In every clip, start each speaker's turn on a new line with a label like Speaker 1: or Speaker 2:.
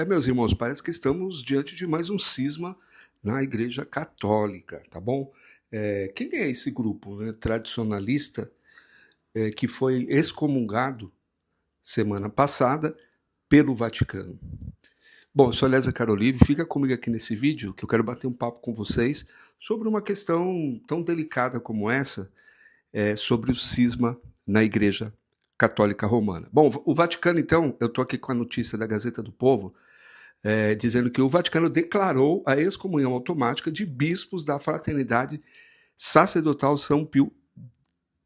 Speaker 1: Meus irmãos, parece que estamos diante de mais um cisma na Igreja Católica, tá bom? Quem é esse grupo, né, tradicionalista que foi excomungado semana passada pelo Vaticano? Bom, eu sou a Lésia Carolive, fica comigo aqui nesse vídeo que eu quero bater um papo com vocês sobre uma questão tão delicada como essa, sobre o cisma na Igreja Católica Romana. Bom, o Vaticano, então, eu estou aqui com a notícia da Gazeta do Povo, dizendo que o Vaticano declarou a excomunhão automática de bispos da Fraternidade Sacerdotal São Pio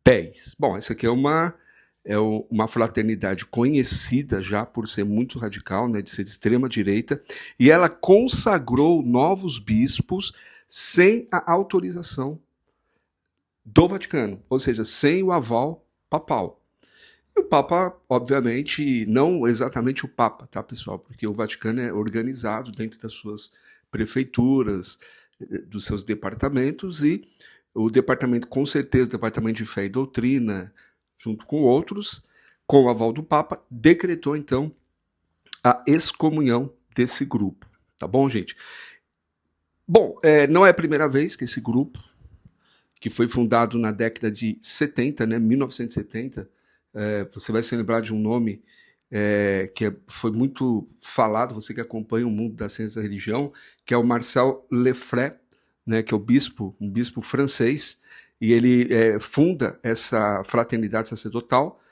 Speaker 1: X. Bom, essa aqui é uma fraternidade conhecida já por ser muito radical, né, de ser de extrema direita, e ela consagrou novos bispos sem a autorização do Vaticano, ou seja, sem o aval papal. E o Papa, obviamente, não exatamente o Papa, tá, pessoal? Porque o Vaticano é organizado dentro das suas prefeituras, dos seus departamentos, e o departamento, com certeza, o Departamento de Fé e Doutrina, junto com outros, com o aval do Papa, decretou, então, a excomunhão desse grupo. Tá bom, gente? Bom, não é a primeira vez que esse grupo, que foi fundado na década de 70, né, 1970, você vai se lembrar de um nome foi muito falado, você que acompanha o mundo da ciência da religião, que é o Marcel Lefebvre, né, que é um bispo francês, e ele funda essa fraternidade sacerdotal,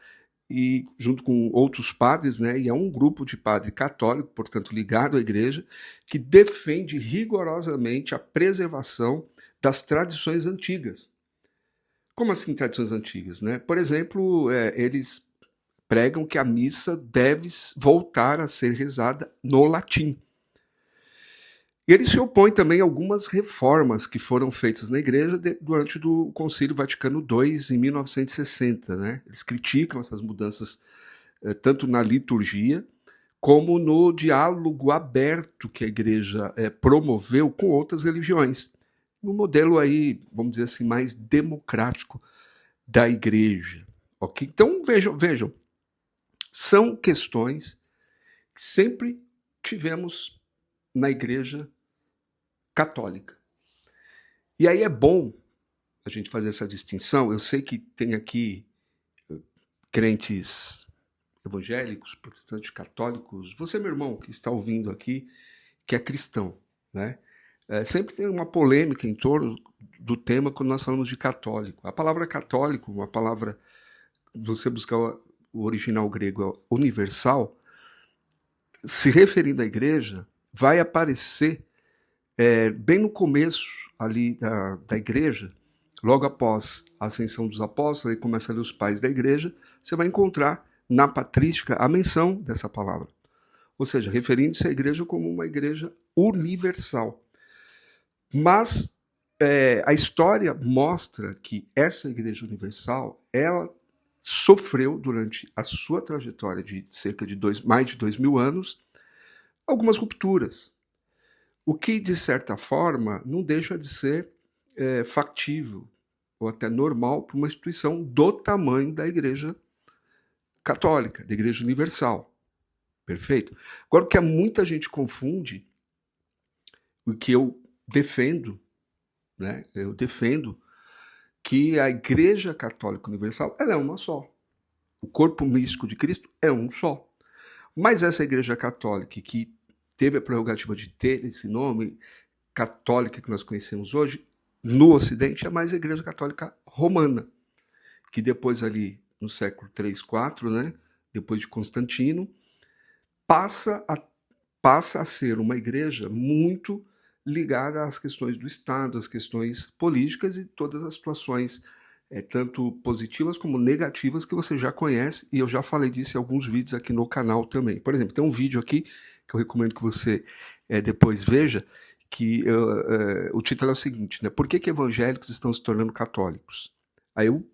Speaker 1: e junto com outros padres, né, e é um grupo de padre católico, portanto ligado à igreja, que defende rigorosamente a preservação das tradições antigas. Como assim tradições antigas, né? Por exemplo, eles pregam que a missa deve voltar a ser rezada no latim. E ele se opõe também a algumas reformas que foram feitas na igreja durante o Concílio Vaticano II, em 1960. Né? Eles criticam essas mudanças tanto na liturgia como no diálogo aberto que a igreja promoveu com outras religiões. Um modelo aí, vamos dizer assim, mais democrático da igreja. Okay? Então, vejam, são questões que sempre tivemos na igreja católica. E aí é bom a gente fazer essa distinção. Eu sei que tem aqui crentes evangélicos, protestantes católicos, você, meu irmão, que está ouvindo aqui, que é cristão, né? Sempre tem uma polêmica em torno do tema quando nós falamos de católico. A palavra católico, uma palavra, você buscar o original grego é universal, se referindo à igreja, vai aparecer bem no começo ali da igreja, logo após a ascensão dos apóstolos, aí começa ali os pais da igreja, você vai encontrar na patrística a menção dessa palavra. Ou seja, referindo-se à igreja como uma igreja universal. Mas a história mostra que essa igreja universal, ela sofreu durante a sua trajetória de cerca de mais de 2000 anos, algumas rupturas. O que, de certa forma, não deixa de ser factível ou até normal para uma instituição do tamanho da Igreja Católica, da Igreja Universal. Perfeito? Agora, o que muita gente confunde, o que eu defendo, né? Eu defendo que a Igreja Católica Universal ela é uma só. O corpo místico de Cristo é um só. Mas essa Igreja Católica que teve a prerrogativa de ter esse nome, católica que nós conhecemos hoje, no Ocidente, é mais a Igreja Católica Romana, que depois ali, no século 3, 4, né, depois de Constantino, passa a ser uma igreja muito ligada às questões do Estado, às questões políticas e todas as situações, tanto positivas como negativas, que você já conhece, e eu já falei disso em alguns vídeos aqui no canal também. Por exemplo, tem um vídeo aqui que eu recomendo que você depois veja, que o título é o seguinte, né? Por que evangélicos estão se tornando católicos? Aí eu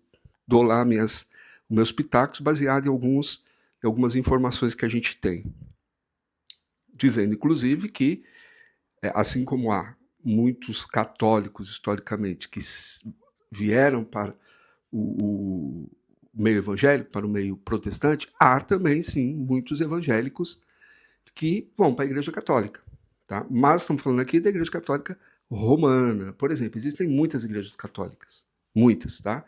Speaker 1: dou lá meus pitacos baseado em algumas informações que a gente tem. Dizendo, inclusive, que assim como há muitos católicos, historicamente, que vieram para o meio evangélico, para o meio protestante, há também, sim, muitos evangélicos que vão para a Igreja Católica. Tá? Mas estamos falando aqui da Igreja Católica Romana. Por exemplo, existem muitas igrejas católicas. Muitas, tá?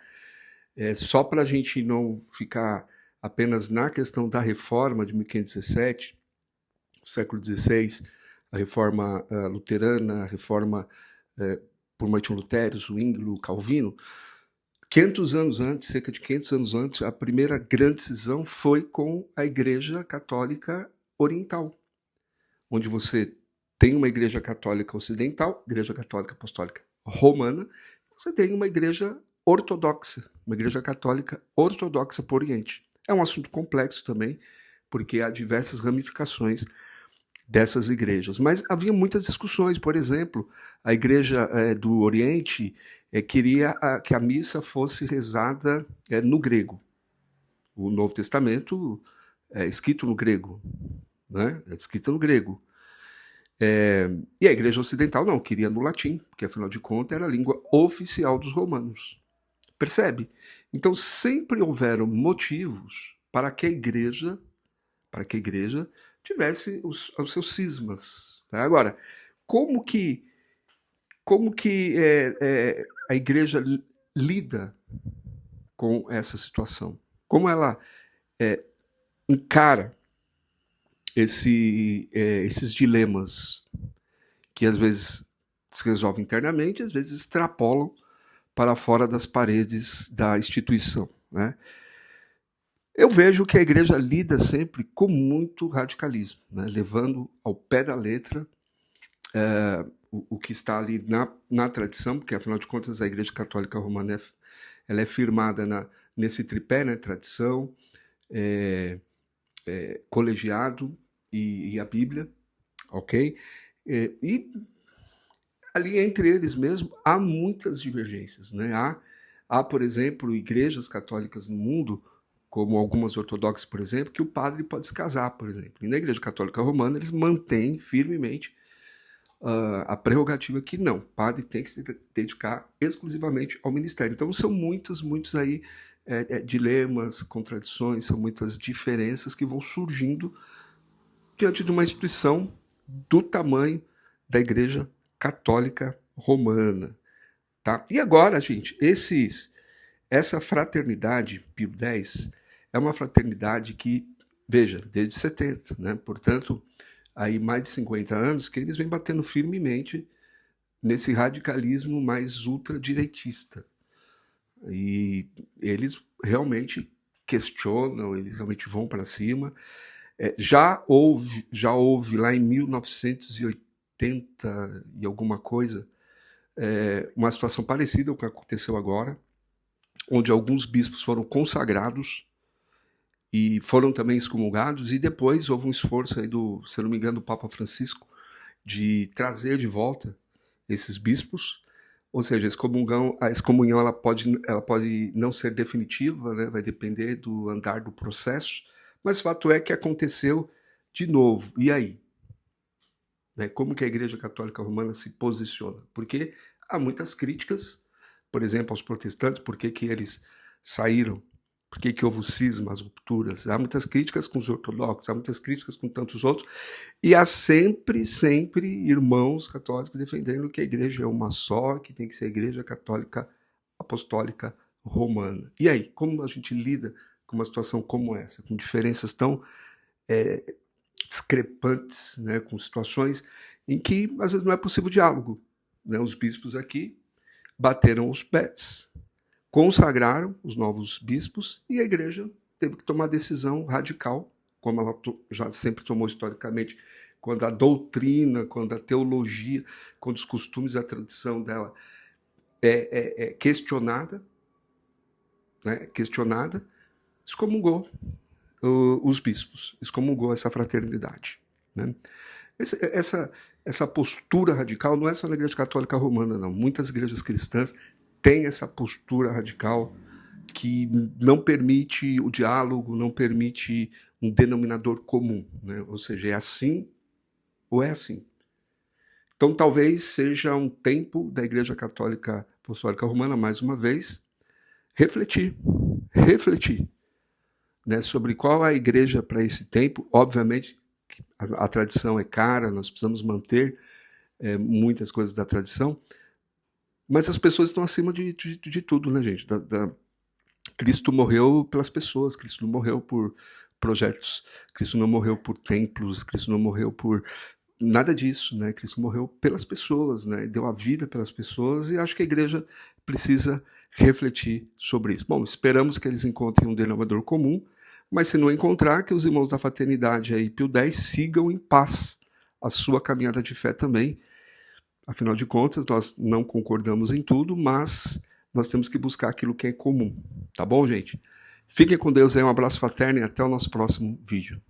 Speaker 1: Só para a gente não ficar apenas na questão da reforma de 1517, século XVI, a reforma luterana, a reforma por Martinho Lutero, Zwinglio, Calvino, 500 anos antes, cerca de 500 anos antes, a primeira grande cisão foi com a Igreja Católica Oriental, onde você tem uma Igreja Católica Ocidental, Igreja Católica Apostólica Romana, você tem uma Igreja Ortodoxa, uma Igreja Católica Ortodoxa por Oriente. É um assunto complexo também, porque há diversas ramificações dessas igrejas. Mas havia muitas discussões, por exemplo, a Igreja do Oriente queria que a missa fosse rezada no grego. O Novo Testamento é escrito no grego, né? É escrito no grego. E a Igreja Ocidental não, queria no latim, porque afinal de contas era a língua oficial dos romanos. Percebe? Então sempre houveram motivos para que a igreja tivesse os seus cismas. Tá? Agora, como que a igreja lida com essa situação? Como ela encara esses dilemas que às vezes se resolvem internamente, às vezes extrapolam para fora das paredes da instituição, né? Eu vejo que a igreja lida sempre com muito radicalismo, né? Levando ao pé da letra o que está ali na tradição, porque afinal de contas a Igreja Católica Romana ela é firmada nesse tripé, né? Tradição, colegiado e a Bíblia, ok? E ali entre eles mesmo há muitas divergências, né? Há, por exemplo, igrejas católicas no mundo, como algumas ortodoxas, por exemplo, que o padre pode se casar, por exemplo. E na Igreja Católica Romana eles mantêm firmemente a prerrogativa que não, o padre tem que se dedicar exclusivamente ao ministério. Então são muitos aí dilemas, contradições, são muitas diferenças que vão surgindo diante de uma instituição do tamanho da Igreja Católica Romana. Tá? E agora, gente, essa fraternidade, Pio X, é uma fraternidade que, veja, desde 70, né? Portanto, aí mais de 50 anos que eles vêm batendo firmemente nesse radicalismo mais ultradireitista. E eles realmente questionam, eles realmente vão para cima. Já houve lá em 1980 e alguma coisa, uma situação parecida com o que aconteceu agora, onde alguns bispos foram consagrados e foram também excomungados, e depois houve um esforço aí se eu não me engano, do Papa Francisco, de trazer de volta esses bispos. Ou seja, a excomunhão ela pode não ser definitiva, né? Vai depender do andar do processo, mas o fato é que aconteceu de novo. E aí? Né? Como que a Igreja Católica Romana se posiciona? Porque há muitas críticas, por exemplo, aos protestantes, por que eles saíram, por que houve o cisma, as rupturas. Há muitas críticas com os ortodoxos, há muitas críticas com tantos outros, e há sempre irmãos católicos defendendo que a igreja é uma só, que tem que ser a Igreja Católica Apostólica Romana. E aí, como a gente lida com uma situação como essa, com diferenças tão discrepantes, né, com situações em que às vezes não é possível diálogo, né? Os bispos aqui bateram os pés, consagraram os novos bispos e a igreja teve que tomar decisão radical, como ela já sempre tomou historicamente, quando a doutrina, quando a teologia, quando os costumes, a tradição dela é questionada, né, excomungou os bispos, excomungou essa fraternidade. Né? Essa postura radical não é só na Igreja Católica Romana, não. Muitas igrejas cristãs têm essa postura radical que não permite o diálogo, não permite um denominador comum. Né? Ou seja, é assim ou é assim. Então talvez seja um tempo da Igreja Católica Apostólica Romana, mais uma vez, refletir, né, sobre qual é a igreja para esse tempo. Obviamente a tradição é cara, nós precisamos manter muitas coisas da tradição, mas as pessoas estão acima de tudo, né, gente? Cristo morreu pelas pessoas, Cristo não morreu por projetos, Cristo não morreu por templos, Cristo não morreu por nada disso, né? Cristo morreu pelas pessoas, né? Deu a vida pelas pessoas, e acho que a igreja precisa refletir sobre isso. Bom, esperamos que eles encontrem um denominador comum, mas se não encontrar, que os irmãos da fraternidade aí, Pio X, sigam em paz a sua caminhada de fé também. Afinal de contas, nós não concordamos em tudo, mas nós temos que buscar aquilo que é comum. Tá bom, gente? Fiquem com Deus aí, um abraço fraterno e até o nosso próximo vídeo.